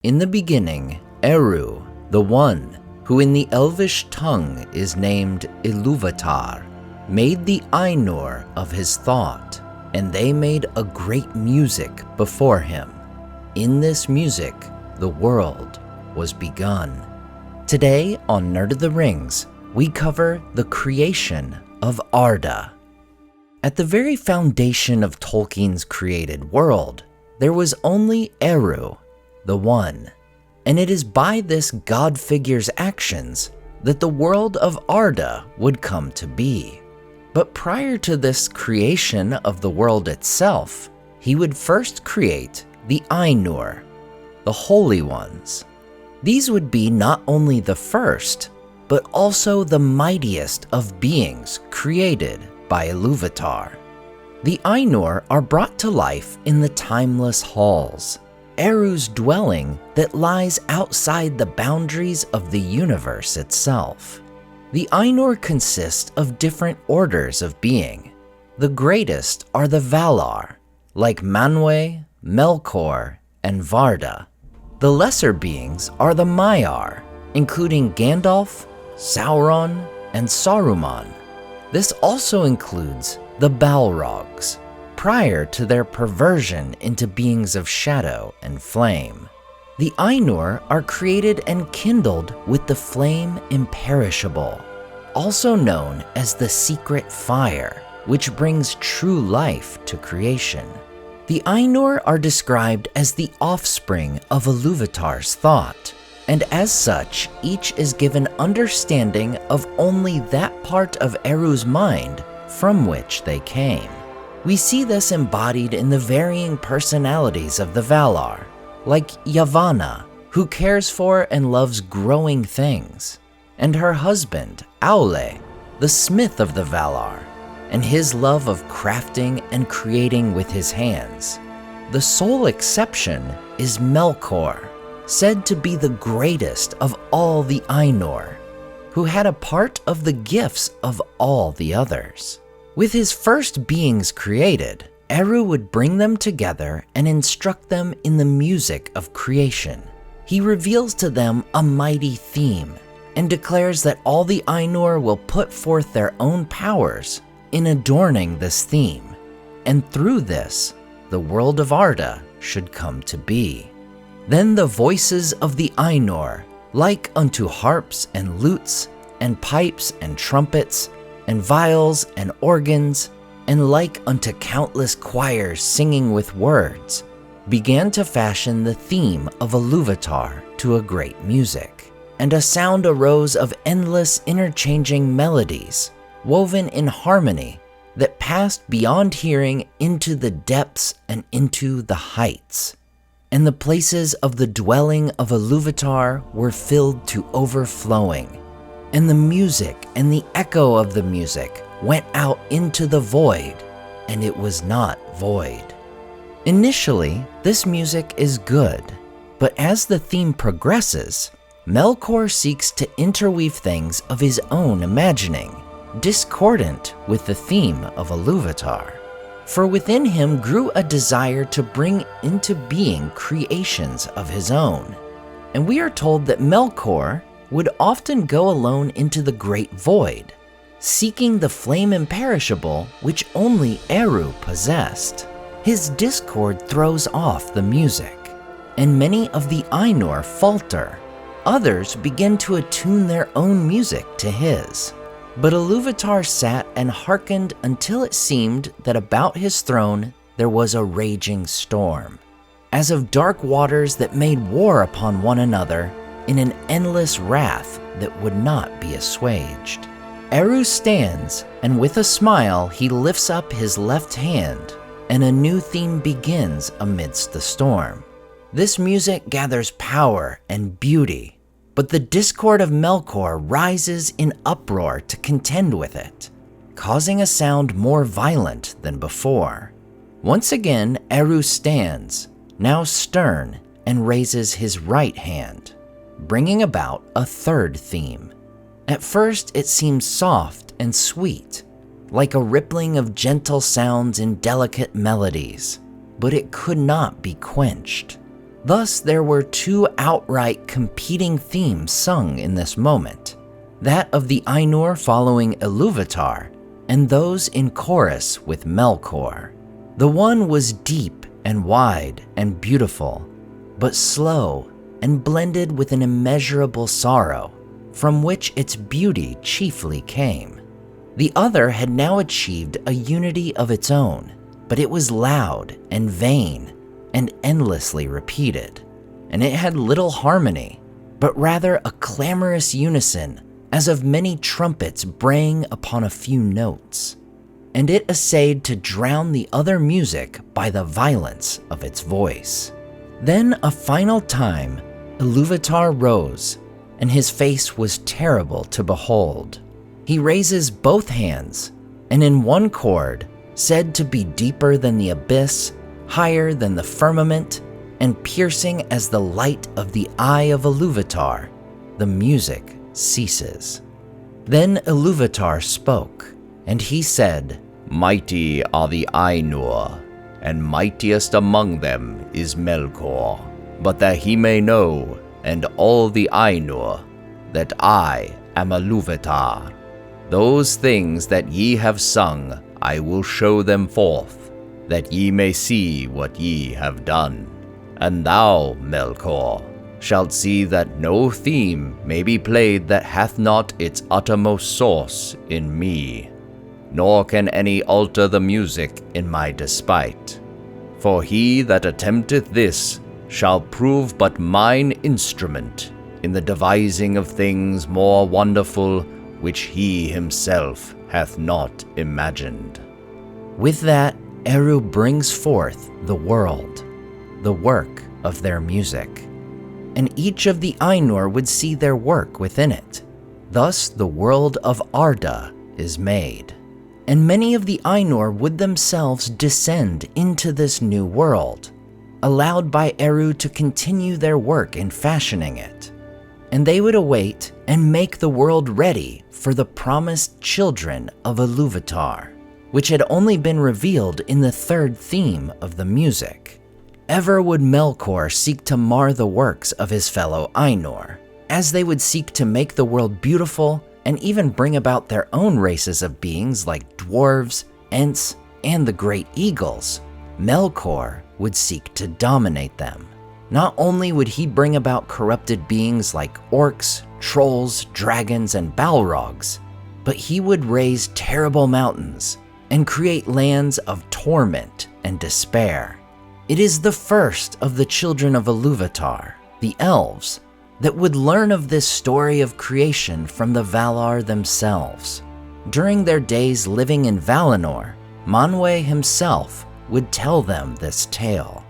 In the beginning, Eru, the One, who in the Elvish tongue is named Iluvatar, made the Ainur of his thought, and they made a great music before him. In this music, the world was begun. Today on Nerd of the Rings, we cover the creation of Arda. At the very foundation of Tolkien's created world, there was only Eru, the One, and it is by this god figure's actions that the world of Arda would come to be. But prior to this creation of the world itself, he would first create the Ainur, the Holy Ones. These would be not only the first, but also the mightiest of beings created by Iluvatar. The Ainur are brought to life in the timeless halls, Eru's dwelling that lies outside the boundaries of the universe itself. The Ainur consist of different orders of being. The greatest are the Valar, like Manwë, Melkor, and Varda. The lesser beings are the Maiar, including Gandalf, Sauron, and Saruman. This also includes the Balrogs, prior to their perversion into beings of shadow and flame. The Ainur are created and kindled with the flame imperishable, also known as the secret fire, which brings true life to creation. The Ainur are described as the offspring of Iluvatar's thought, and as such, each is given understanding of only that part of Eru's mind from which they came. We see this embodied in the varying personalities of the Valar, like Yavanna, who cares for and loves growing things, and her husband, Aule, the smith of the Valar, and his love of crafting and creating with his hands. The sole exception is Melkor, said to be the greatest of all the Ainur, who had a part of the gifts of all the others. With his first beings created, Eru would bring them together and instruct them in the music of creation. He reveals to them a mighty theme and declares that all the Ainur will put forth their own powers in adorning this theme, and through this, the world of Arda should come to be. Then the voices of the Ainur, like unto harps and lutes, and pipes and trumpets, and viols and organs, and like unto countless choirs singing with words, began to fashion the theme of Iluvatar to a great music. And a sound arose of endless interchanging melodies, woven in harmony, that passed beyond hearing into the depths and into the heights. And the places of the dwelling of Iluvatar were filled to overflowing, and the music and the echo of the music went out into the void, and it was not void. Initially, this music is good, but as the theme progresses, Melkor seeks to interweave things of his own imagining, discordant with the theme of Iluvatar. For within him grew a desire to bring into being creations of his own. And we are told that Melkor would often go alone into the great void, seeking the flame imperishable which only Eru possessed. His discord throws off the music, and many of the Ainur falter. Others begin to attune their own music to his. But Iluvatar sat and hearkened until it seemed that about his throne there was a raging storm, as of dark waters that made war upon one another in an endless wrath that would not be assuaged. Eru stands, and with a smile he lifts up his left hand, and a new theme begins amidst the storm. This music gathers power and beauty, but the discord of Melkor rises in uproar to contend with it, causing a sound more violent than before. Once again, Eru stands, now stern, and raises his right hand, bringing about a third theme. At first, it seems soft and sweet, like a rippling of gentle sounds in delicate melodies, but it could not be quenched. Thus, there were two outright competing themes sung in this moment, that of the Ainur following Iluvatar, and those in chorus with Melkor. The one was deep and wide and beautiful, but slow and blended with an immeasurable sorrow, from which its beauty chiefly came. The other had now achieved a unity of its own, but it was loud and vain and endlessly repeated, and it had little harmony, but rather a clamorous unison as of many trumpets braying upon a few notes, and it essayed to drown the other music by the violence of its voice. Then a final time, Iluvatar rose, and his face was terrible to behold. He raises both hands, and in one chord, said to be deeper than the abyss, higher than the firmament, and piercing as the light of the eye of Iluvatar, the music ceases. Then Iluvatar spoke, and he said, "Mighty are the Ainur, and mightiest among them is Melkor. But that he may know, and all the Ainur, that I am Iluvatar. Those things that ye have sung, I will show them forth, that ye may see what ye have done. And thou, Melkor, shalt see that no theme may be played that hath not its uttermost source in me, nor can any alter the music in my despite. For he that attempteth this shall prove but mine instrument in the devising of things more wonderful, which he himself hath not imagined." With that, Eru brings forth the world, the work of their music, and each of the Ainur would see their work within it. Thus the world of Arda is made, and many of the Ainur would themselves descend into this new world, allowed by Eru to continue their work in fashioning it, and they would await and make the world ready for the promised children of Iluvatar, which had only been revealed in the third theme of the music. Ever would Melkor seek to mar the works of his fellow Ainur, as they would seek to make the world beautiful and even bring about their own races of beings like dwarves, Ents, and the great eagles. Melkor would seek to dominate them. Not only would he bring about corrupted beings like orcs, trolls, dragons, and balrogs, but he would raise terrible mountains and create lands of torment and despair. It is the first of the children of Iluvatar, the elves, that would learn of this story of creation from the Valar themselves. During their days living in Valinor, Manwë himself would tell them this tale.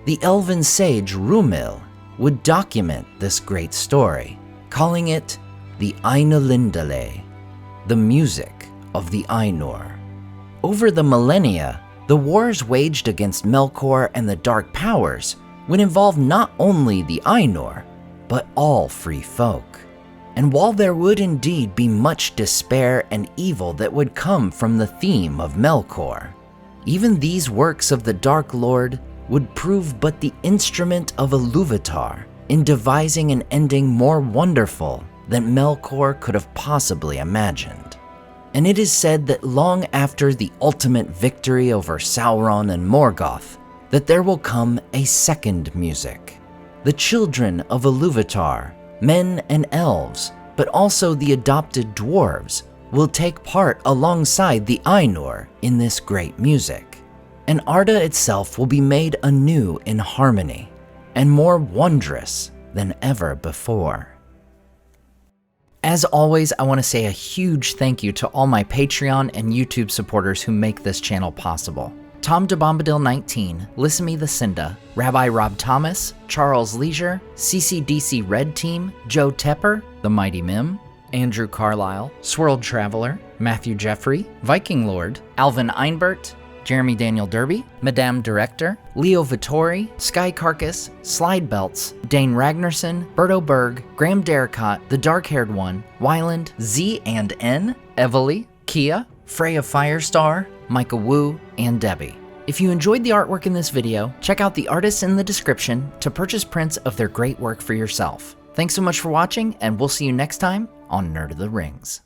The elven sage Rumil would document this great story, calling it the Ainulindale, the music of the Ainur. Over the millennia, the wars waged against Melkor and the Dark Powers would involve not only the Ainur, but all free folk. And while there would indeed be much despair and evil that would come from the theme of Melkor, even these works of the Dark Lord would prove but the instrument of Iluvatar in devising an ending more wonderful than Melkor could have possibly imagined. And it is said that long after the ultimate victory over Sauron and Morgoth, that there will come a second music. The children of Iluvatar, men and elves, but also the adopted dwarves, will take part alongside the Ainur in this great music. And Arda itself will be made anew in harmony, and more wondrous than ever before. As always, I want to say a huge thank you to all my Patreon and YouTube supporters who make this channel possible. Tom DeBombadil 19, Lissamy the Cinda, Rabbi Rob Thomas, Charles Leisure, CCDC Red Team, Joe Tepper, The Mighty Mim, Andrew Carlisle, Swirled Traveler, Matthew Jeffrey, Viking Lord, Alvin Einbert, Jeremy Daniel Derby, Madame Director, Leo Vittori, Sky Carcass, Slide Belts, Dane Ragnarsson, Berto Berg, Graham Derricott, The Dark-Haired One, Wyland, Z and N, Evely, Kia, Freya Firestar, Micah Wu, and Debbie. If you enjoyed the artwork in this video, check out the artists in the description to purchase prints of their great work for yourself. Thanks so much for watching, and we'll see you next time on Nerd of the Rings.